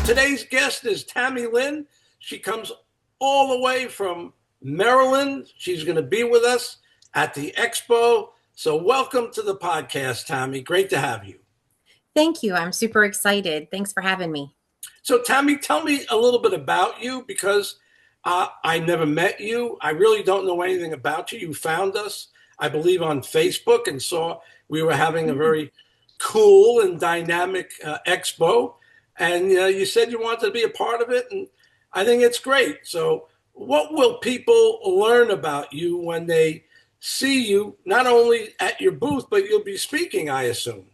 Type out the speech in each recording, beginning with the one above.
Today's guest is Tammy Lynn. She comes all the way from Maryland. She's going to be with us at the Expo. So welcome to the podcast, Tammy. Great to have you. Thank you. I'm super excited. Thanks for having me. So Tammy, tell me a little bit about you because I never met you. I really don't know anything about you. You found us, I believe, on Facebook and saw we were having a very cool and dynamic expo. And you said you wanted to be a part of it. And I think it's great. So what will people learn about you when they see you, not only at your booth, but you'll be speaking, I assume?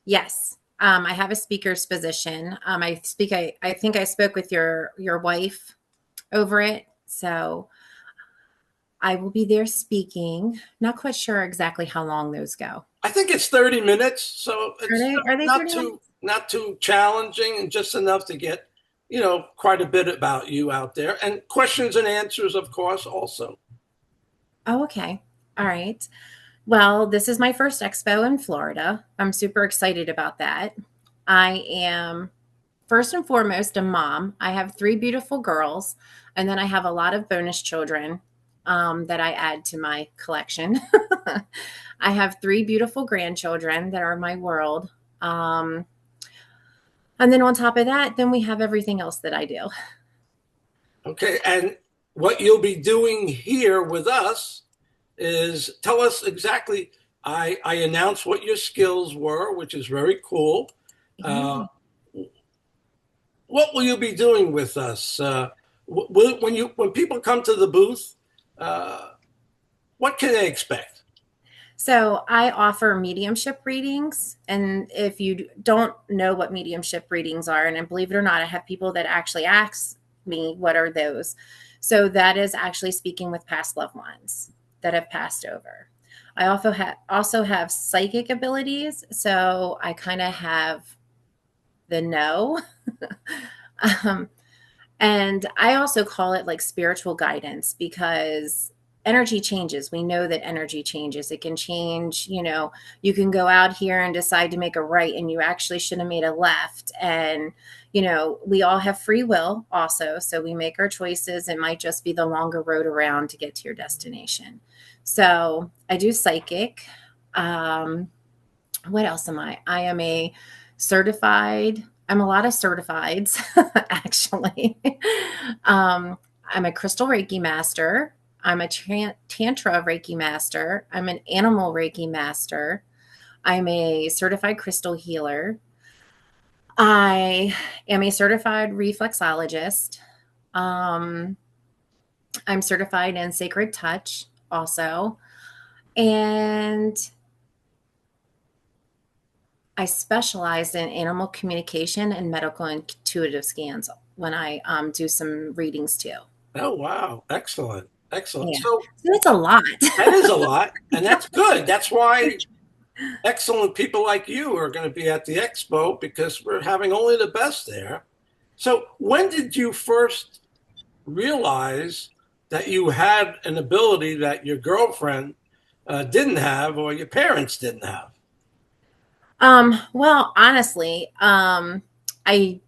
Yes. I have a speaker's position. I speak. I think I spoke with your wife over it. So I will be there speaking. Not quite sure exactly how long those go. I think it's 30 minutes, so it's Are they not 30 too minutes? not too challenging and just enough to get, quite a bit about you out there and questions and answers, of course, also. Oh, okay. All right. Well, this is my first expo in Florida. I'm super excited about that. I am first and foremost a mom. I have three beautiful girls, and then I have a lot of bonus children that I add to my collection. I have three beautiful grandchildren that are my world. Um, and then on top of that, then we have everything else that I do. Okay, and what you'll be doing here with us is tell us exactly. I announced what your skills were, which is very cool. Uh, Yay. what will you be doing with us when people come to the booth? Uh, what can they expect? So I offer mediumship readings. And if you don't know what mediumship readings are, and believe it or not, I have people that actually ask me, what are those? So that is actually speaking with past loved ones that have passed over. I also have psychic abilities. So I kind of have the know. um, and I also call it like spiritual guidance because energy changes. We know that energy changes. It can change, you can go out here and decide to make a right and you actually should have made a left. And, we all have free will also. So we make our choices. It might just be the longer road around to get to your destination. So I do psychic. Um, what else am I? I am a certified, I'm a lot of certifieds, actually. I'm a crystal Reiki master. I'm a Tantra Reiki master. I'm an animal Reiki master. I'm a certified crystal healer. I am a certified reflexologist. Um, I'm certified in sacred touch also. And I specialize in animal communication and medical intuitive scans when I do some readings too. Oh, wow. Excellent. Excellent. Yeah. So So it's a lot. that is a lot, and that's good. That's why excellent people like you are going to be at the expo because we're having only the best there. So, when did you first realize that you had an ability that your girlfriend didn't have or your parents didn't have? Well, honestly, I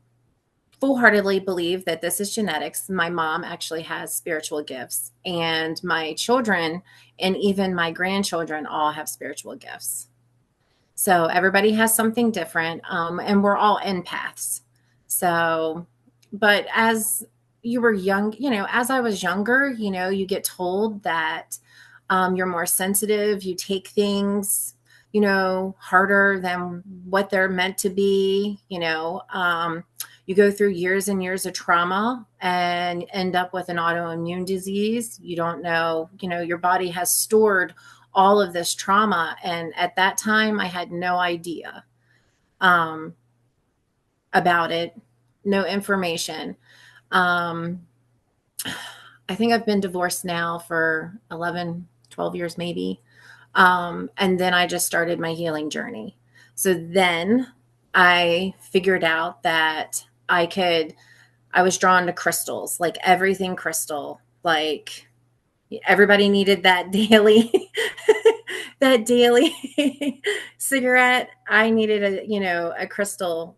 full-heartedly believe that this is genetics. My mom actually has spiritual gifts, and my children and even my grandchildren all have spiritual gifts. So everybody has something different, and we're all empaths. So, but as you were young, as I was younger, you get told that you're more sensitive, you take things, harder than what they're meant to be, you go through years and years of trauma and end up with an autoimmune disease. You don't know, your body has stored all of this trauma. And at that time, I had no idea um, about it, no information. Um, I think I've been divorced now for 11, 12 years, maybe. And then I just started my healing journey. So then I figured out that I was drawn to crystals, like everything crystal, like everybody needed that daily that daily cigarette. I needed a crystal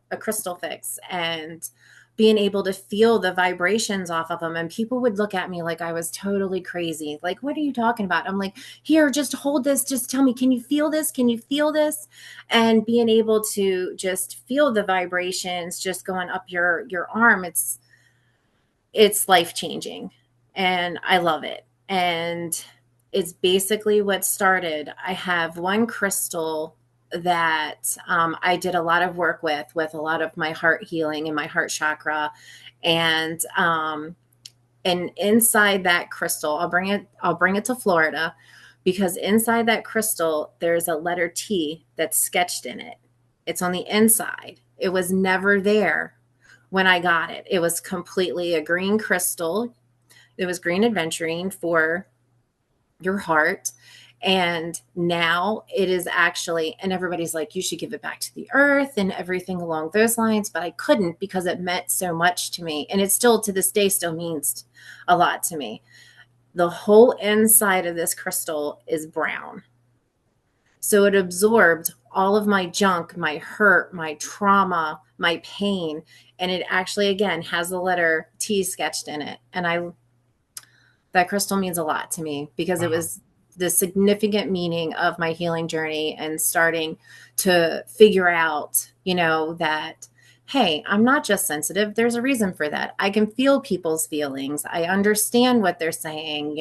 fix. And being able to feel the vibrations off of them. And people would look at me like I was totally crazy. Like, what are you talking about? I'm like, here, just hold this. Just tell me, can you feel this? Can you feel this? And being able to just feel the vibrations just going up your arm, it's life changing. And I love it. And it's basically what started. I have one crystal that I did a lot of work with a lot of my heart healing and my heart chakra, and inside that crystal, I'll bring it to Florida, because inside that crystal there's a letter T that's sketched in it. It's on the inside. It was never there when I got it. It was completely a green crystal. It was green aventurine for your heart. And now it is actually, and everybody's like, you should give it back to the earth and everything along those lines. But I couldn't, because it meant so much to me. And it still, to this day, still means a lot to me. The whole inside of this crystal is brown. So it absorbed all of my junk, my hurt, my trauma, my pain. And it actually, again, has the letter T sketched in it. And that crystal means a lot to me, because it Wow. was the significant meaning of my healing journey and starting to figure out, that, hey, I'm not just sensitive. There's a reason for that. I can feel people's feelings. I understand what they're saying.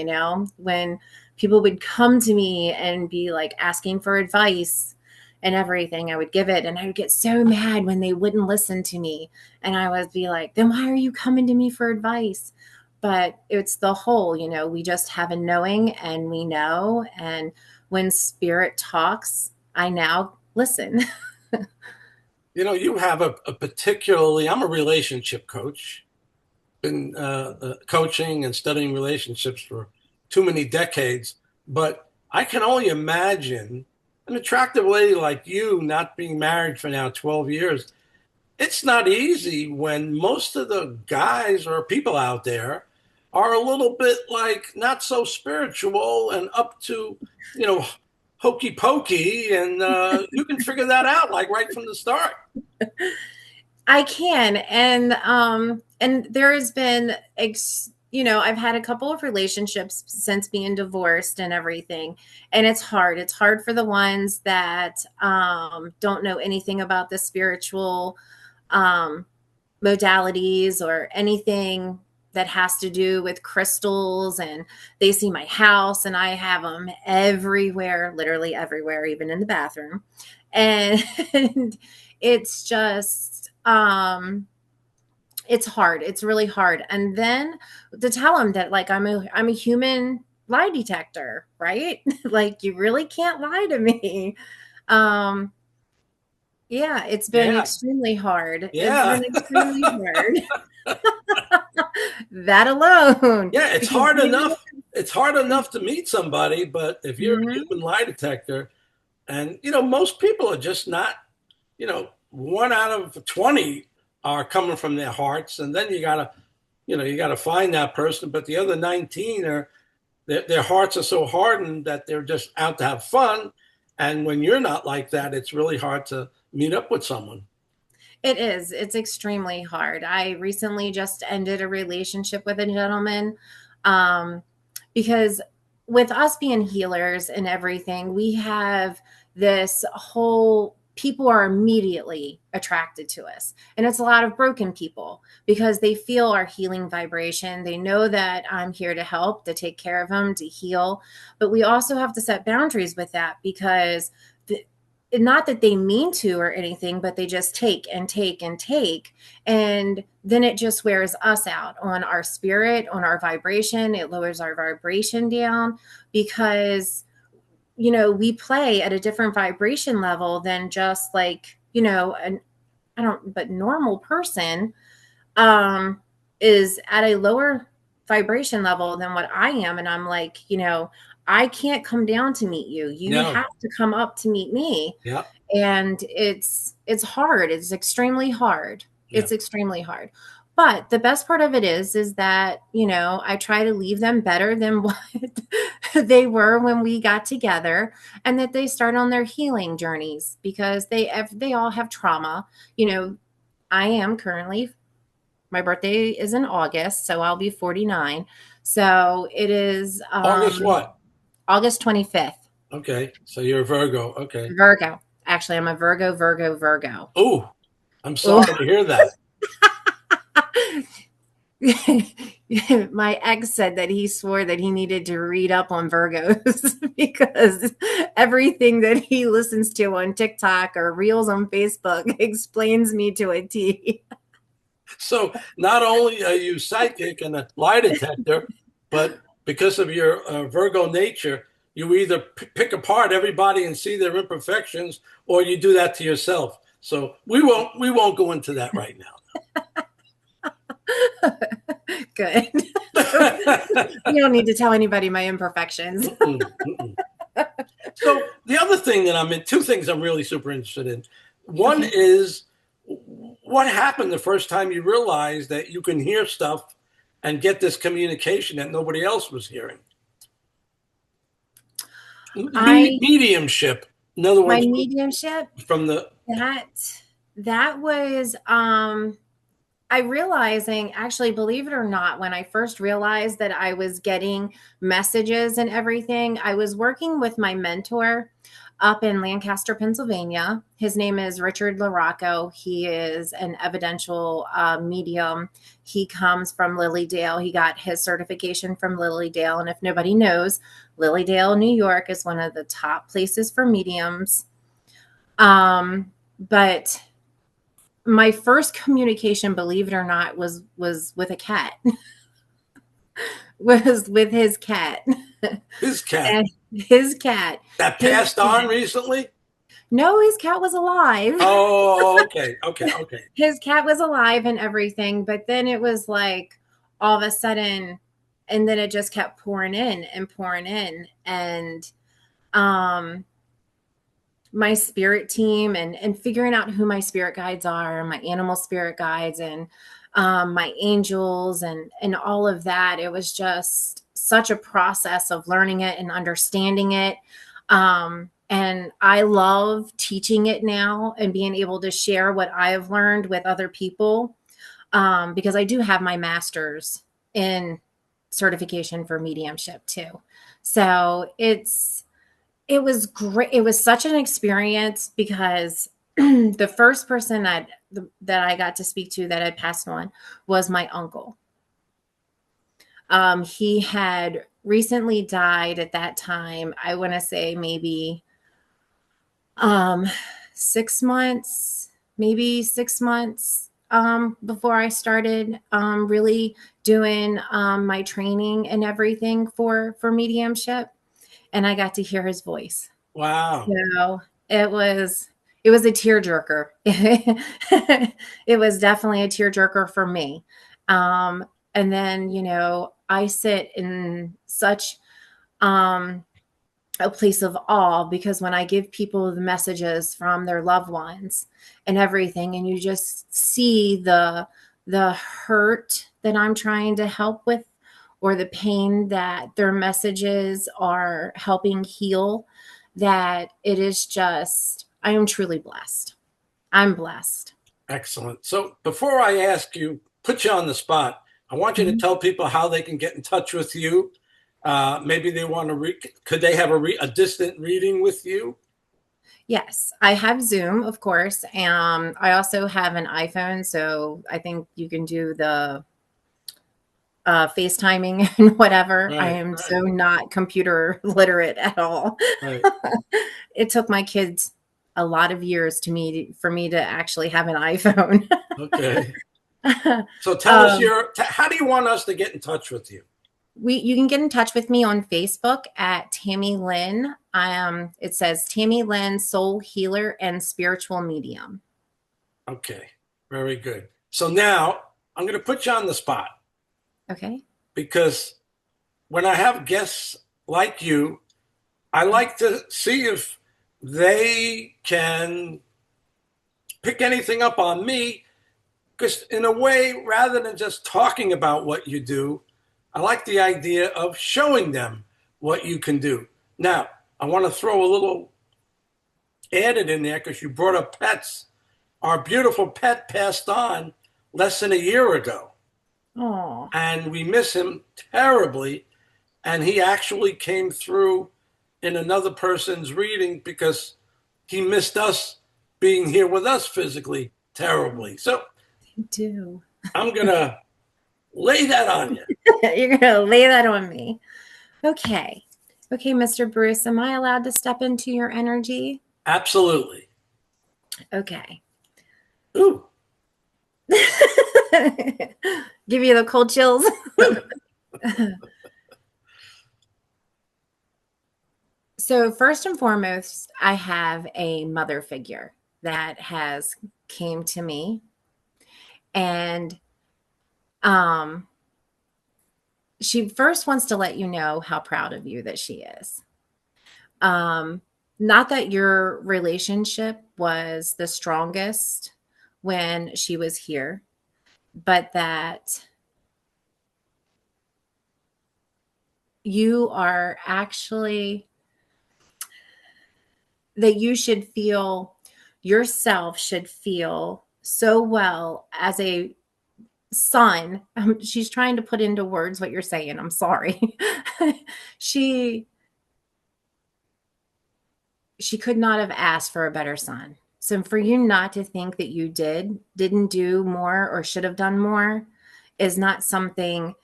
When people would come to me and be like asking for advice and everything, I would give it. And I would get so mad when they wouldn't listen to me. And I would be like, then why are you coming to me for advice? But it's the whole, we just have a knowing, and we know. And when spirit talks, I now listen. You have a particularly, I'm a relationship coach, been coaching and studying relationships for too many decades, but I can only imagine an attractive lady like you not being married for now 12 years. It's not easy when most of the guys or people out there are a little bit like not so spiritual and up to, you know, hokey pokey, and you can figure that out like right from the start. I can. And there has been I've had a couple of relationships since being divorced and everything. And it's hard. It's hard for the ones that don't know anything about the spiritual um modalities or anything that has to do with crystals. And they see my house, and I have them everywhere, literally everywhere, even in the bathroom. And it's just it's hard. It's really hard. And then to tell them that, like, I'm a human lie detector, right? Like, you really can't lie to me. um yeah, it's been Yeah, extremely hard. It's yeah, been extremely hard. That alone, yeah. It's because hard enough. It's hard enough to meet somebody, but if you're a Mhm. human lie detector, and most people are just not, one out of 20 are coming from their hearts, and then you gotta find that person. But the other 19 are their hearts are so hardened that they're just out to have fun. And when you're not like that, it's really hard to meet up with someone. It is. It's extremely hard. I recently just ended a relationship with a gentleman, um, because with us being healers and everything, we have this whole people are immediately attracted to us. And it's a lot of broken people, because they feel our healing vibration. They know that I'm here to help, to take care of them, to heal. But we also have to set boundaries with that, because not that they mean to or anything, but they just take and take and take. And then it just wears us out on our spirit, on our vibration. It lowers our vibration down, because, we play at a different vibration level than just like, but normal person um, is at a lower vibration level than what I am. And I'm like, I can't come down to meet you. You No. have to come up to meet me. Yeah. And it's hard. It's extremely hard. Yeah. It's extremely hard. But the best part of it is that, I try to leave them better than what they were when we got together, and that they start on their healing journeys, because they all have trauma. I am currently My birthday is in August, so I'll be 49. So it is August what? August 25th. Okay, so you're a Virgo. Okay. Virgo. Actually, I'm a Virgo, Virgo, Virgo. Oh, I'm Oh. sorry to hear that. My ex said that he swore that he needed to read up on Virgos because everything that he listens to on TikTok or reels on Facebook explains me to a T. So not only are you psychic and a lie detector, but because of your Virgo nature, you either pick apart everybody and see their imperfections, or you do that to yourself. So we won't go into that right Good. now. You don't need to tell anybody my imperfections. Mm-mm, mm-mm. So the other thing that I'm in, two things I'm really super interested in. One Okay. is what happened the first time you realized that you can hear stuff and get this communication that nobody else was hearing. I Mediumship, in other my words, mediumship from the that was I realizing, actually, believe it or not, when I first realized that I was getting messages and everything, I was working with my mentor up in Lancaster, Pennsylvania. His name is Richard LaRocco. He is an evidential medium. He comes from Lilydale. He got his certification from Lilydale. And if nobody knows, Lilydale, New York is one of the top places for mediums. But my first communication, believe it or not, was with a cat. Was with his cat. his cat And his cat. that His passed on cat. recently. No, his cat was alive. Oh, okay, okay, okay. His cat was alive and everything, but then it was like all of a sudden, and then it just kept pouring in and pouring in. And um my spirit team and figuring out who my spirit guides are, my animal spirit guides, and my angels and all of that. It was just such a process of learning it and understanding it. And I love teaching it now and being able to share what I've learned with other people, because I do have my master's in certification for mediumship too. So it was great. It was such an experience because the first person that I got to speak to that had passed on was my uncle. He had recently died at that time. I want to say maybe 6 months, maybe 6 months before I started really doing my training and everything for mediumship, and I got to hear his voice. Wow. So it was a tearjerker. It was definitely a tearjerker for me. And then, I sit in such a place of awe because when I give people the messages from their loved ones and everything, and you just see the hurt that I'm trying to help with, or the pain that their messages are helping heal, that it is just, I am truly blessed. I'm blessed. Excellent. So before I ask you, put you on the spot, I want you to Mhm. tell people how they can get in touch with you. Maybe they want to could they have a distant reading with you? Yes, I have Zoom, of course. I also have an iPhone, so I think you can do the FaceTiming and whatever. I Right, am right, so not computer literate at all. right. It took my kids a lot of years for me to actually have an iPhone. Okay. So tell us um, how do you want us to get in touch with you? you can get in touch with me on Facebook at Tammy Lynn. It says Tammy Lynn, Soul Healer and Spiritual Medium. Okay. Very good. So now I'm going to put you on the spot Okay. because when I have guests like you, I like to see if they can pick anything up on me. Because, in a way, rather than just talking about what you do, I like the idea of showing them what you can do. Now, I want to throw a little added in there because you brought up pets. Our beautiful pet passed on less than a year ago. Oh, And we miss him terribly. And he actually came through in another person's reading because he missed us being here with us physically terribly. So I do. I'm going to lay that on you. You're going to lay that on me. Okay. Okay, Mr. Bruce, am I allowed to step into your energy? Absolutely. Okay. Ooh. Give you the cold chills. So first and foremost, I have a mother figure that has came to me, and she first wants to let you know how proud of you that she is. Not that your relationship was the strongest when she was here, but that you are actually, that you should feel, yourself should feel so well as a son. She's trying to put into words what you're saying. I'm sorry. she she could not have asked for a better son. So for you not to think that you didn't do more or should have done more is not something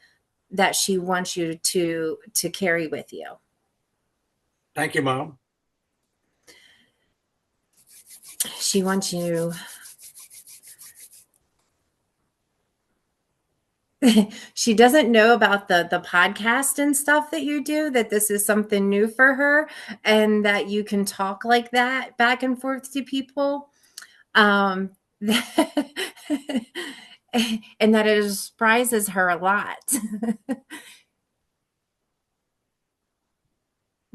that she wants you to carry with you. Thank you, Mom. She wants you she doesn't know about the podcast and stuff that you do, that this is something new for her and that you can talk like that back and forth to people. And that it surprises her a lot.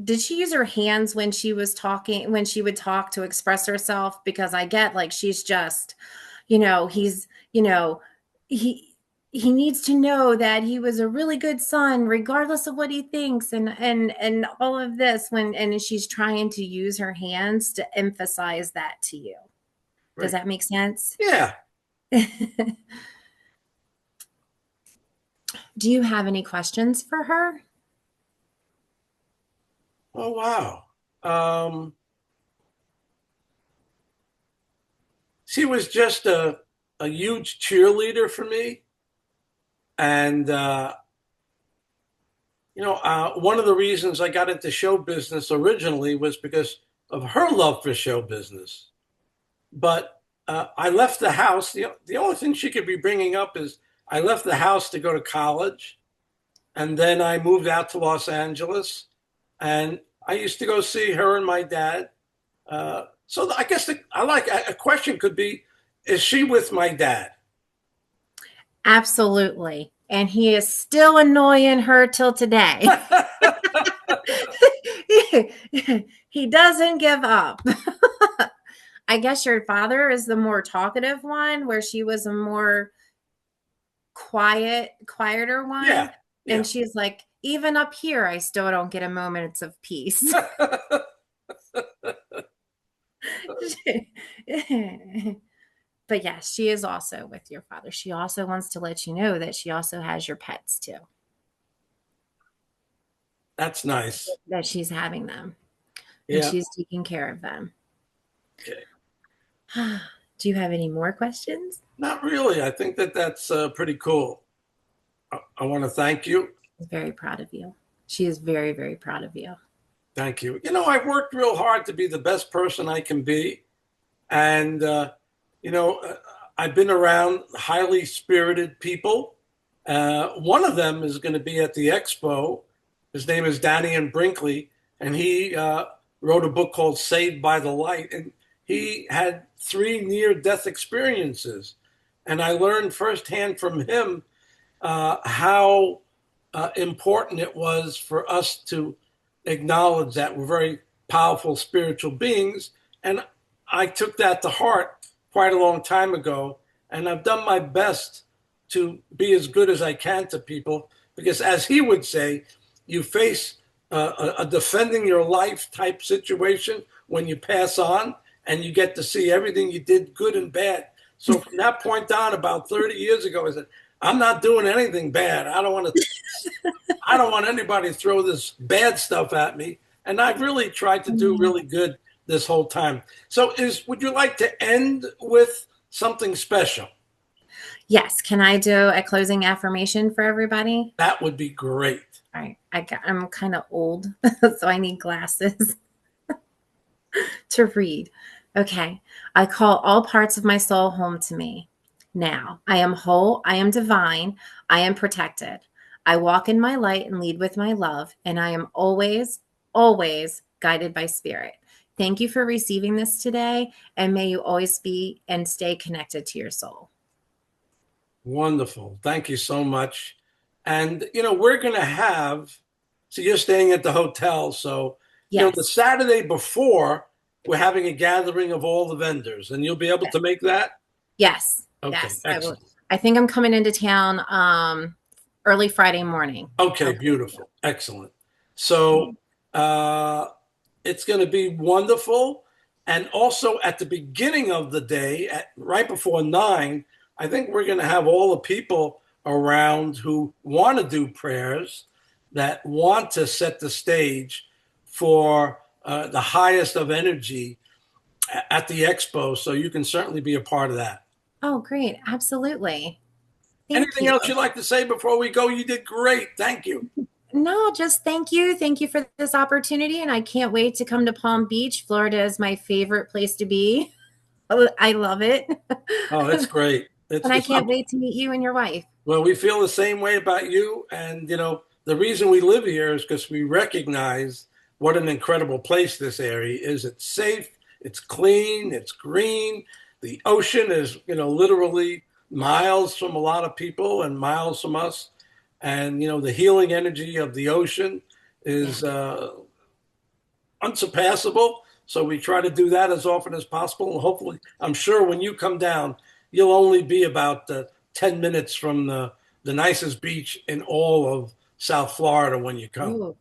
Did she use her hands when she was talking, when she would talk to express herself? Because I get like she's just, he's, he needs to know that he was a really good son regardless of what he thinks, and all of this, and she's trying to use her hands to emphasize that to you. Right. Does that make sense? Yeah. Do you have any questions for her? Oh, wow. She was just a huge cheerleader for me. And, one of the reasons I got into show business originally was because of her love for show business. But I left the house. The only thing she could be bringing up is I left the house to go to college. And then I moved out to Los Angeles. And I used to go see her and my dad. So I guess a question could be, is she with my dad? Absolutely. And he is still annoying her till today. He doesn't give up. I guess your father is the more talkative one, where she was a more quieter one. Yeah. And she's like, even up here, I still don't get a moment of peace. But yes, she is also with your father. She also wants to let you know that she also has your pets too. That's nice. That she's having them. Yeah. And she's taking care of them. Okay. Do you have any more questions? Not really. I think that's pretty cool. I want to thank you. She's very proud of you. She is very, very proud of you. Thank you. I've worked real hard to be the best person I can be. And, I've been around highly spirited people. One of them is going to be at the Expo. His name is Danny Brinkley, and he wrote a book called Saved by the Light. And he had 3 near-death experiences. And I learned firsthand from him how important it was for us to acknowledge that we're very powerful spiritual beings. And I took that to heart quite a long time ago. And I've done my best to be as good as I can to people, because as he would say, you face a defending your life type situation when you pass on, and you get to see everything you did, good and bad, So from that point on, about 30 years ago, I said, I'm not doing anything bad. I don't want anybody to throw this bad stuff at me. And I've really tried to do really good this whole time. So would you like to end with something special? Yes. Can I do a closing affirmation for everybody? That would be great. All right. I'm kind of old, so I need glasses to read. Okay. I call all parts of my soul home to me. Now, I am whole, I am divine, I am protected. I walk in my light and lead with my love, and I am always, always guided by spirit. Thank you for receiving this today, and may you always be and stay connected to your soul. Wonderful. Thank you so much. And, we're going to so you're staying at the hotel. So, Yes. the Saturday before, we're having a gathering of all the vendors, and you'll be able to make that? Yes. Okay, Yes. excellent. I think I'm coming into town early Friday morning. Okay, beautiful. Excellent. So it's going to be wonderful. And also at the beginning of the day, right before 9, I think we're going to have all the people around who want to do prayers, that want to set the stage for the highest of energy at the Expo. So you can certainly be a part of that. Oh, great. Absolutely. Thank Anything you. else you'd like to say before we go? You did great. Thank you. No, just thank you. Thank you for this opportunity. And I can't wait to come to Palm Beach. Florida is my favorite place to be. I love it. Oh, that's great. And I can't wait to meet you and your wife. Well, we feel the same way about you. And, the reason we live here is because we recognize what an incredible place this area is. It's safe, it's clean, it's green. The ocean is, literally miles from a lot of people and miles from us. And, the healing energy of the ocean is unsurpassable. So we try to do that as often as possible. And hopefully, I'm sure when you come down, you'll only be about 10 minutes from the nicest beach in all of South Florida when you come. Ooh,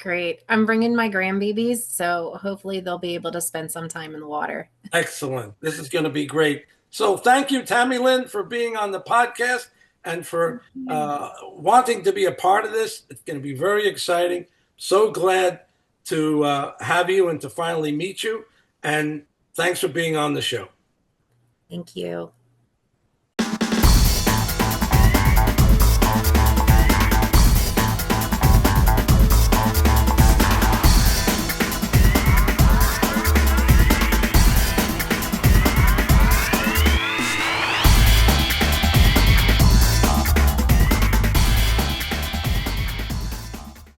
great. I'm bringing my grandbabies, so hopefully they'll be able to spend some time in the water. Excellent. This is going to be great. So thank you, Tammy Lynn, for being on the podcast and for wanting to be a part of this. It's going to be very exciting. So glad to have you and to finally meet you. And thanks for being on the show. Thank you.